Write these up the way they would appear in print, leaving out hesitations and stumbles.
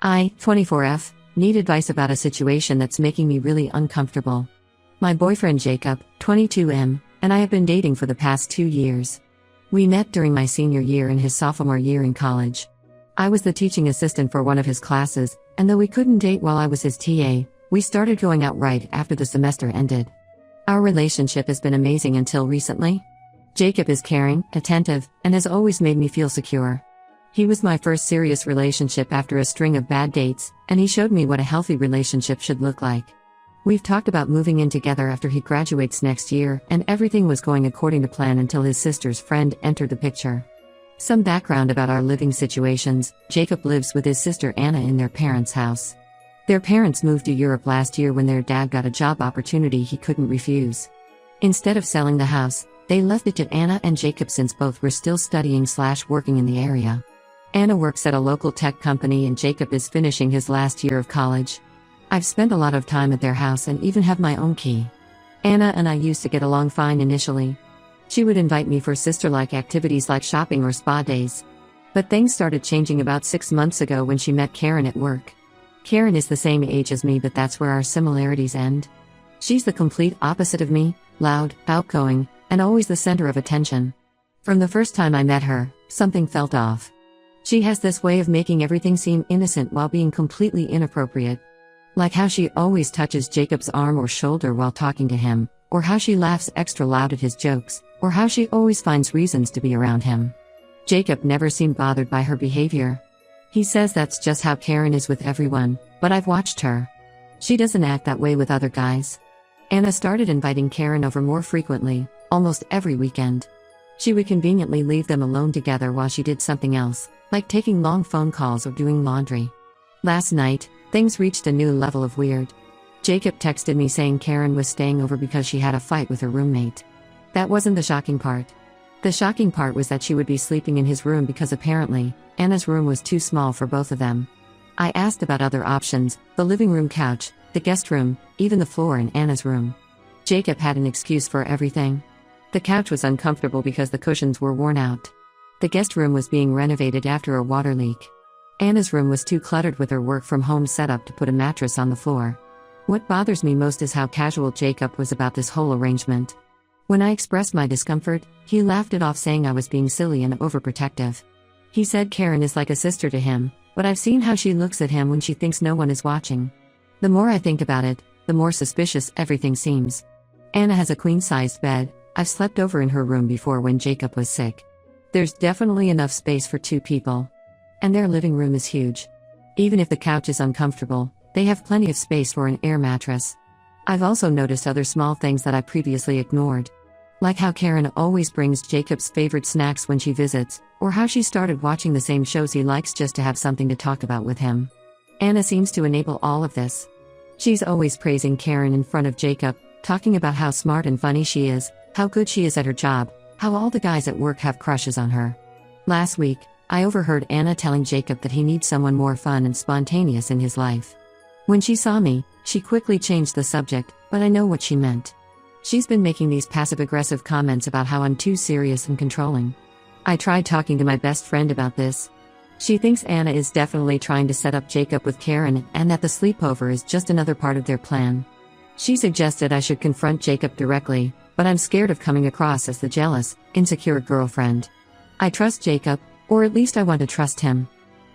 I, 24F, need advice about a situation that's making me really uncomfortable. My boyfriend Jacob, 22M, and I have been dating for the past 2 years. We met during my senior year and his sophomore year in college. I was the teaching assistant for one of his classes, and though we couldn't date while I was his TA, we started going out right after the semester ended. Our relationship has been amazing until recently. Jacob is caring, attentive, and has always made me feel secure. He was my first serious relationship after a string of bad dates, and he showed me what a healthy relationship should look like. We've talked about moving in together after he graduates next year, and everything was going according to plan until his sister's friend entered the picture. Some background about our living situations: Jacob lives with his sister Anna in their parents' house. Their parents moved to Europe last year when their dad got a job opportunity he couldn't refuse. Instead of selling the house, they left it to Anna and Jacob since both were still studying/working in the area. Anna works at a local tech company and Jacob is finishing his last year of college. I've spent a lot of time at their house and even have my own key. Anna and I used to get along fine initially. She would invite me for sister-like activities like shopping or spa days. But things started changing about 6 months ago when she met Karen at work. Karen is the same age as me, but that's where our similarities end. She's the complete opposite of me, loud, outgoing, and always the center of attention. From the first time I met her, something felt off. She has this way of making everything seem innocent while being completely inappropriate. Like how she always touches Jacob's arm or shoulder while talking to him, or how she laughs extra loud at his jokes, or how she always finds reasons to be around him. Jacob never seemed bothered by her behavior. He says that's just how Karen is with everyone, but I've watched her. She doesn't act that way with other guys. Anna started inviting Karen over more frequently, almost every weekend. She would conveniently leave them alone together while she did something else, like taking long phone calls or doing laundry. Last night, things reached a new level of weird. Jacob texted me saying Karen was staying over because she had a fight with her roommate. That wasn't the shocking part. The shocking part was that she would be sleeping in his room because apparently, Anna's room was too small for both of them. I asked about other options: the living room couch, the guest room, even the floor in Anna's room. Jacob had an excuse for everything. The couch was uncomfortable because the cushions were worn out. The guest room was being renovated after a water leak. Anna's room was too cluttered with her work-from-home setup to put a mattress on the floor. What bothers me most is how casual Jacob was about this whole arrangement. When I expressed my discomfort, he laughed it off, saying I was being silly and overprotective. He said Karen is like a sister to him, but I've seen how she looks at him when she thinks no one is watching. The more I think about it, the more suspicious everything seems. Anna has a queen-sized bed. I've slept over in her room before when Jacob was sick. There's definitely enough space for 2 people. And their living room is huge. Even if the couch is uncomfortable, they have plenty of space for an air mattress. I've also noticed other small things that I previously ignored. Like how Karen always brings Jacob's favorite snacks when she visits, or how she started watching the same shows he likes just to have something to talk about with him. Anna seems to enable all of this. She's always praising Karen in front of Jacob, talking about how smart and funny she is, how good she is at her job, how all the guys at work have crushes on her. Last week, I overheard Anna telling Jacob that he needs someone more fun and spontaneous in his life. When she saw me, she quickly changed the subject, but I know what she meant. She's been making these passive-aggressive comments about how I'm too serious and controlling. I tried talking to my best friend about this. She thinks Anna is definitely trying to set up Jacob with Karen and that the sleepover is just another part of their plan. She suggested I should confront Jacob directly, but I'm scared of coming across as the jealous, insecure girlfriend. I trust Jacob, or at least I want to trust him.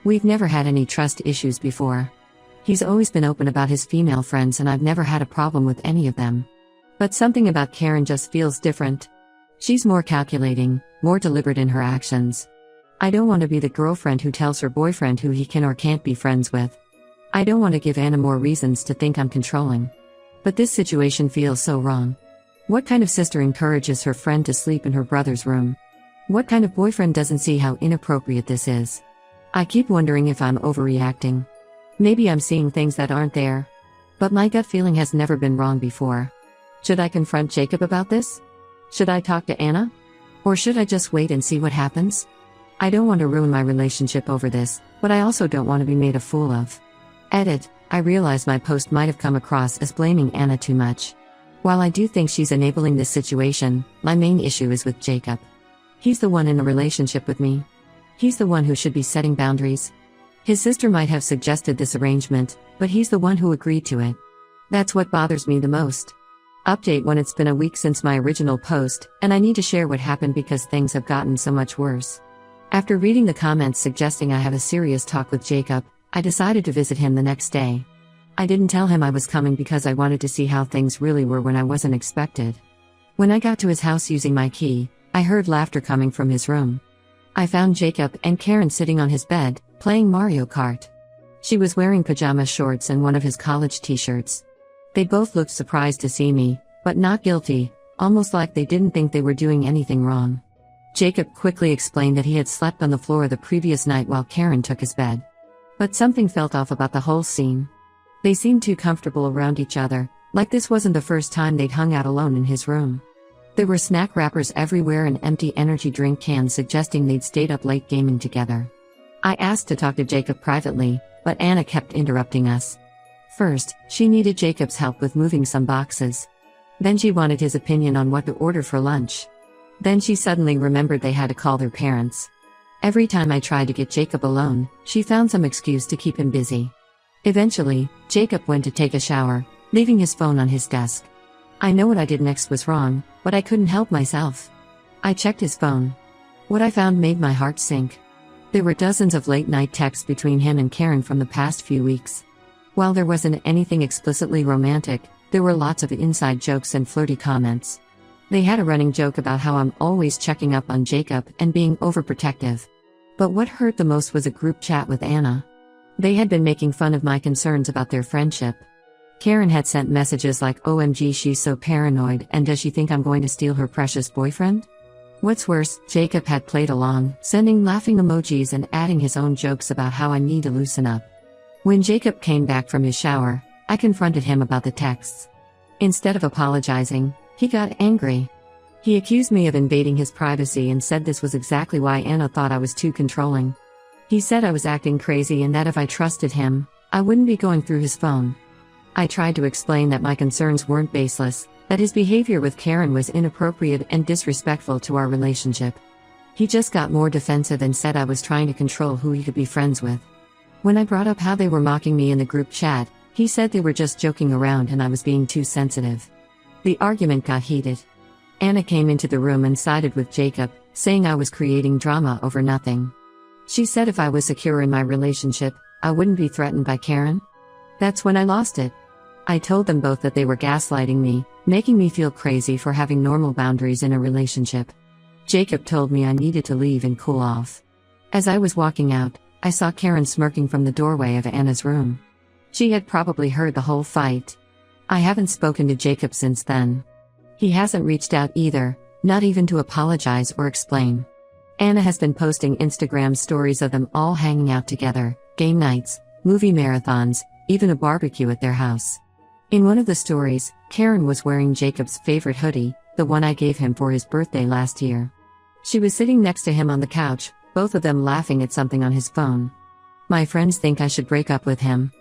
We've never had any trust issues before. He's always been open about his female friends and I've never had a problem with any of them. But something about Karen just feels different. She's more calculating, more deliberate in her actions. I don't want to be the girlfriend who tells her boyfriend who he can or can't be friends with. I don't want to give Anna more reasons to think I'm controlling. But this situation feels so wrong. What kind of sister encourages her friend to sleep in her brother's room? What kind of boyfriend doesn't see how inappropriate this is? I keep wondering if I'm overreacting. Maybe I'm seeing things that aren't there. But my gut feeling has never been wrong before. Should I confront Jacob about this? Should I talk to Anna? Or should I just wait and see what happens? I don't want to ruin my relationship over this, but I also don't want to be made a fool of. Edit: I realize my post might have come across as blaming Anna too much. While I do think she's enabling this situation, my main issue is with Jacob. He's the one in a relationship with me. He's the one who should be setting boundaries. His sister might have suggested this arrangement, but he's the one who agreed to it. That's what bothers me the most. Update 1: It's been a week since my original post, and I need to share what happened because things have gotten so much worse. After reading the comments suggesting I have a serious talk with Jacob, I decided to visit him the next day. I didn't tell him I was coming because I wanted to see how things really were when I wasn't expected. When I got to his house using my key, I heard laughter coming from his room. I found Jacob and Karen sitting on his bed, playing Mario Kart. She was wearing pajama shorts and one of his college t-shirts. They both looked surprised to see me, but not guilty, almost like they didn't think they were doing anything wrong. Jacob quickly explained that he had slept on the floor the previous night while Karen took his bed. But something felt off about the whole scene. They seemed too comfortable around each other, like this wasn't the first time they'd hung out alone in his room. There were snack wrappers everywhere and empty energy drink cans suggesting they'd stayed up late gaming together. I asked to talk to Jacob privately, but Anna kept interrupting us. First, she needed Jacob's help with moving some boxes. Then she wanted his opinion on what to order for lunch. Then she suddenly remembered they had to call their parents. Every time I tried to get Jacob alone, she found some excuse to keep him busy. Eventually, Jacob went to take a shower, leaving his phone on his desk. I know what I did next was wrong, but I couldn't help myself. I checked his phone. What I found made my heart sink. There were dozens of late-night texts between him and Karen from the past few weeks. While there wasn't anything explicitly romantic, there were lots of inside jokes and flirty comments. They had a running joke about how I'm always checking up on Jacob and being overprotective. But what hurt the most was a group chat with Anna. They had been making fun of my concerns about their friendship. Karen had sent messages like, "OMG, she's so paranoid, and does she think I'm going to steal her precious boyfriend?" What's worse, Jacob had played along, sending laughing emojis and adding his own jokes about how I need to loosen up. When Jacob came back from his shower, I confronted him about the texts. Instead of apologizing, he got angry. He accused me of invading his privacy and said this was exactly why Anna thought I was too controlling. He said I was acting crazy and that if I trusted him, I wouldn't be going through his phone. I tried to explain that my concerns weren't baseless, that his behavior with Karen was inappropriate and disrespectful to our relationship. He just got more defensive and said I was trying to control who he could be friends with. When I brought up how they were mocking me in the group chat, he said they were just joking around and I was being too sensitive. The argument got heated. Anna came into the room and sided with Jacob, saying I was creating drama over nothing. She said if I was secure in my relationship, I wouldn't be threatened by Karen. That's when I lost it. I told them both that they were gaslighting me, making me feel crazy for having normal boundaries in a relationship. Jacob told me I needed to leave and cool off. As I was walking out, I saw Karen smirking from the doorway of Anna's room. She had probably heard the whole fight. I haven't spoken to Jacob since then. He hasn't reached out either, not even to apologize or explain. Anna has been posting Instagram stories of them all hanging out together, game nights, movie marathons, even a barbecue at their house. In one of the stories, Karen was wearing Jacob's favorite hoodie, the one I gave him for his birthday last year. She was sitting next to him on the couch, both of them laughing at something on his phone. My friends think I should break up with him.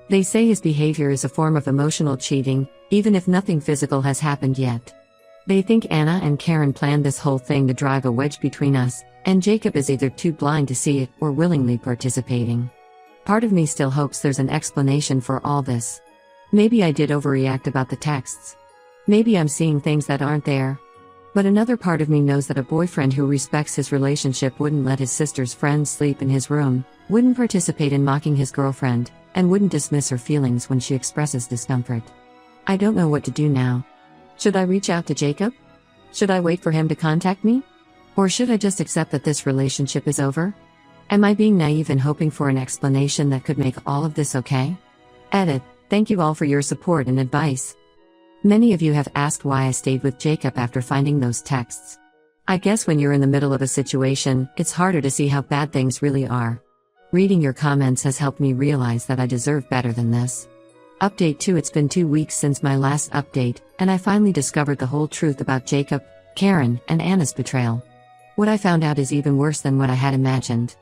They say his behavior is a form of emotional cheating, even if nothing physical has happened yet. They think Anna and Karen planned this whole thing to drive a wedge between us, and Jacob is either too blind to see it or willingly participating. Part of me still hopes there's an explanation for all this. Maybe I did overreact about the texts. Maybe I'm seeing things that aren't there. But another part of me knows that a boyfriend who respects his relationship wouldn't let his sister's friends sleep in his room, wouldn't participate in mocking his girlfriend, and wouldn't dismiss her feelings when she expresses discomfort. I don't know what to do now. Should I reach out to Jacob? Should I wait for him to contact me? Or should I just accept that this relationship is over? Am I being naive and hoping for an explanation that could make all of this okay? Edit. Thank you all for your support and advice. Many of you have asked why I stayed with Jacob after finding those texts. I guess when you're in the middle of a situation, it's harder to see how bad things really are. Reading your comments has helped me realize that I deserve better than this. Update 2: It's been 2 weeks since my last update, and I finally discovered the whole truth about Jacob, Karen, and Anna's betrayal. What I found out is even worse than what I had imagined.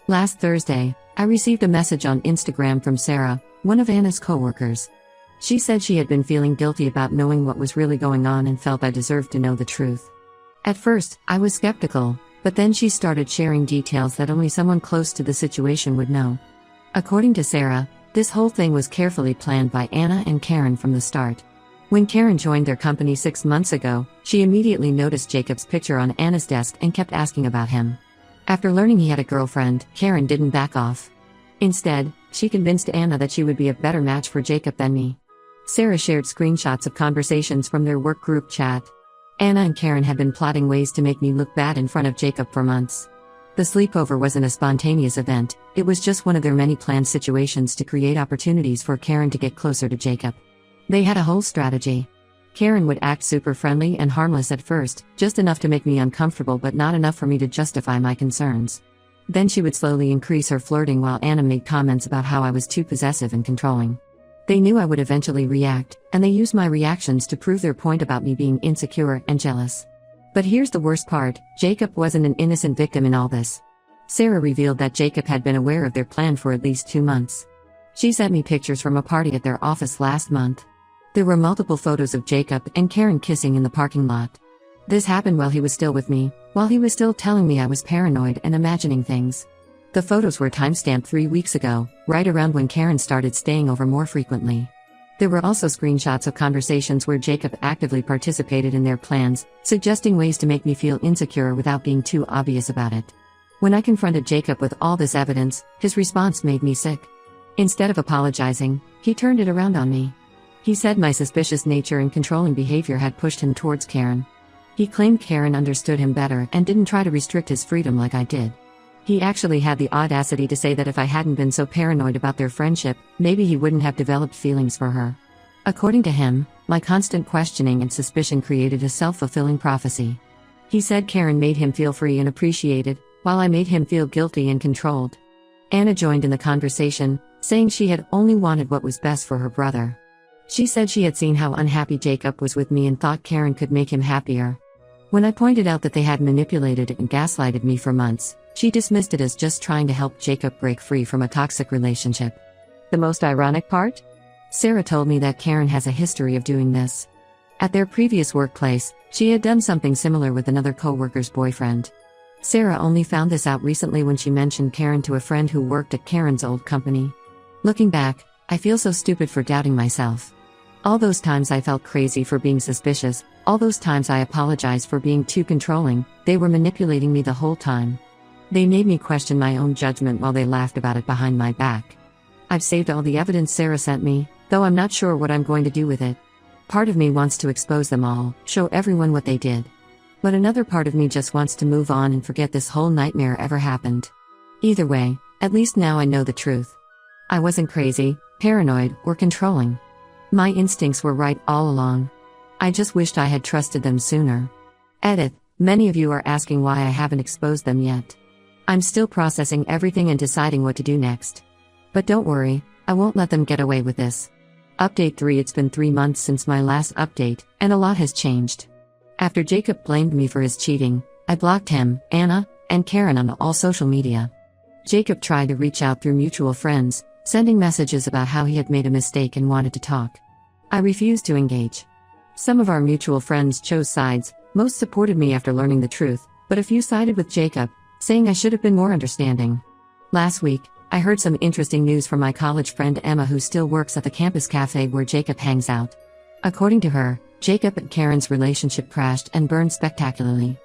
Last Thursday, I received a message on Instagram from Sarah, one of Anna's co-workers. She said she had been feeling guilty about knowing what was really going on and felt I deserved to know the truth. At first, I was skeptical, but then she started sharing details that only someone close to the situation would know. According to Sarah, this whole thing was carefully planned by Anna and Karen from the start. When Karen joined their company 6 months ago, she immediately noticed Jacob's picture on Anna's desk and kept asking about him. After learning he had a girlfriend, Karen didn't back off. Instead, she convinced Anna that she would be a better match for Jacob than me. Sarah shared screenshots of conversations from their work group chat. Anna and Karen had been plotting ways to make me look bad in front of Jacob for months. The sleepover wasn't a spontaneous event, it was just one of their many planned situations to create opportunities for Karen to get closer to Jacob. They had a whole strategy. Karen would act super friendly and harmless at first, just enough to make me uncomfortable but not enough for me to justify my concerns. Then she would slowly increase her flirting while Anna made comments about how I was too possessive and controlling. They knew I would eventually react, and they used my reactions to prove their point about me being insecure and jealous. But here's the worst part, Jacob wasn't an innocent victim in all this. Sarah revealed that Jacob had been aware of their plan for at least 2 months. She sent me pictures from a party at their office last month. There were multiple photos of Jacob and Karen kissing in the parking lot. This happened while he was still with me, while he was still telling me I was paranoid and imagining things. The photos were timestamped 3 weeks ago, right around when Karen started staying over more frequently. There were also screenshots of conversations where Jacob actively participated in their plans, suggesting ways to make me feel insecure without being too obvious about it. When I confronted Jacob with all this evidence, his response made me sick. Instead of apologizing, he turned it around on me. He said my suspicious nature and controlling behavior had pushed him towards Karen. He claimed Karen understood him better and didn't try to restrict his freedom like I did. He actually had the audacity to say that if I hadn't been so paranoid about their friendship, maybe he wouldn't have developed feelings for her. According to him, my constant questioning and suspicion created a self-fulfilling prophecy. He said Karen made him feel free and appreciated, while I made him feel guilty and controlled. Anna joined in the conversation, saying she had only wanted what was best for her brother. She said she had seen how unhappy Jacob was with me and thought Karen could make him happier. When I pointed out that they had manipulated and gaslighted me for months, she dismissed it as just trying to help Jacob break free from a toxic relationship. The most ironic part? Sarah told me that Karen has a history of doing this. At their previous workplace, she had done something similar with another co-worker's boyfriend. Sarah only found this out recently when she mentioned Karen to a friend who worked at Karen's old company. Looking back, I feel so stupid for doubting myself. All those times I felt crazy for being suspicious, all those times I apologized for being too controlling, they were manipulating me the whole time. They made me question my own judgment while they laughed about it behind my back. I've saved all the evidence Sarah sent me, though I'm not sure what I'm going to do with it. Part of me wants to expose them all, show everyone what they did. But another part of me just wants to move on and forget this whole nightmare ever happened. Either way, at least now I know the truth. I wasn't crazy, paranoid, or controlling. My instincts were right all along. I just wished I had trusted them sooner. Edit, many of you are asking why I haven't exposed them yet. I'm still processing everything and deciding what to do next. But don't worry, I won't let them get away with this. Update 3. It's been 3 months since my last update, and a lot has changed. After Jacob blamed me for his cheating, I blocked him, Anna, and Karen on all social media. Jacob tried to reach out through mutual friends, sending messages about how he had made a mistake and wanted to talk. I refused to engage. Some of our mutual friends chose sides, most supported me after learning the truth, but a few sided with Jacob, saying I should have been more understanding. Last week, I heard some interesting news from my college friend Emma, who still works at the campus cafe where Jacob hangs out. According to her, Jacob and Karen's relationship crashed and burned spectacularly.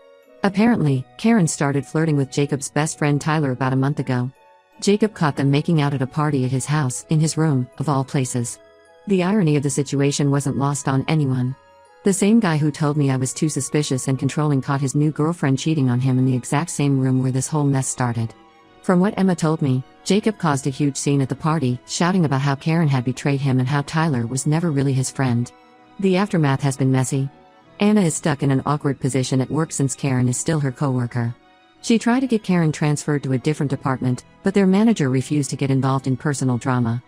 Apparently, Karen started flirting with Jacob's best friend Tyler about a month ago. Jacob caught them making out at a party at his house, in his room, of all places. The irony of the situation wasn't lost on anyone. The same guy who told me I was too suspicious and controlling caught his new girlfriend cheating on him in the exact same room where this whole mess started. From what Emma told me, Jacob caused a huge scene at the party, shouting about how Karen had betrayed him and how Tyler was never really his friend. The aftermath has been messy. Anna is stuck in an awkward position at work since Karen is still her coworker. She tried to get Karen transferred to a different department, but their manager refused to get involved in personal drama.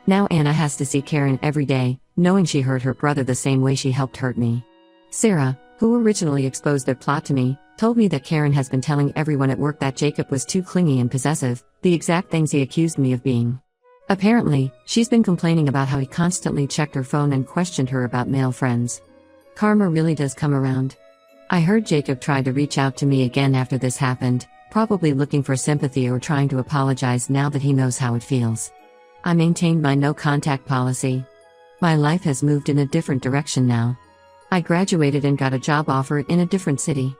Now Anna has to see Karen every day, knowing she hurt her brother the same way she helped hurt me. Sarah, who originally exposed their plot to me, told me that Karen has been telling everyone at work that Jacob was too clingy and possessive, the exact things he accused me of being. Apparently, she's been complaining about how he constantly checked her phone and questioned her about male friends. Karma really does come around. I heard Jacob tried to reach out to me again after this happened, probably looking for sympathy or trying to apologize now that he knows how it feels. I maintained my no contact policy. My life has moved in a different direction now. I graduated and got a job offer in a different city.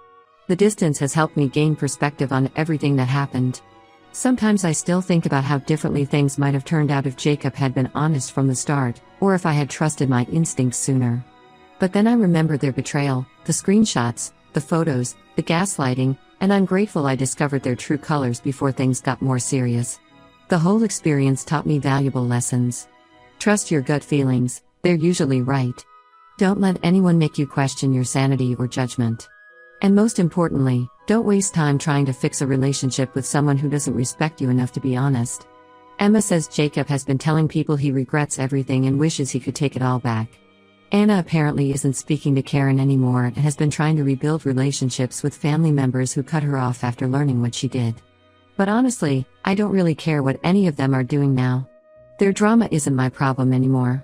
The distance has helped me gain perspective on everything that happened. Sometimes I still think about how differently things might have turned out if Jacob had been honest from the start, or if I had trusted my instincts sooner. But then I remember their betrayal, the screenshots, the photos, the gaslighting, and I'm grateful I discovered their true colors before things got more serious. The whole experience taught me valuable lessons. Trust your gut feelings, they're usually right. Don't let anyone make you question your sanity or judgment. And most importantly, don't waste time trying to fix a relationship with someone who doesn't respect you enough to be honest. Emma says Jacob has been telling people he regrets everything and wishes he could take it all back. Anna apparently isn't speaking to Karen anymore and has been trying to rebuild relationships with family members who cut her off after learning what she did. But honestly, I don't really care what any of them are doing now. Their drama isn't my problem anymore.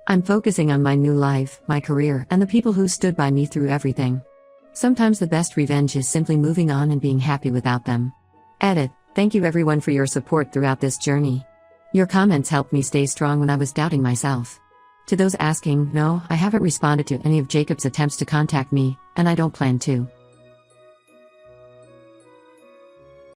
I'm focusing on my new life, my career, and the people who stood by me through everything. Sometimes the best revenge is simply moving on and being happy without them. Edit. Thank you everyone for your support throughout this journey. Your comments helped me stay strong when I was doubting myself. To those asking, no, I haven't responded to any of Jacob's attempts to contact me, and I don't plan to.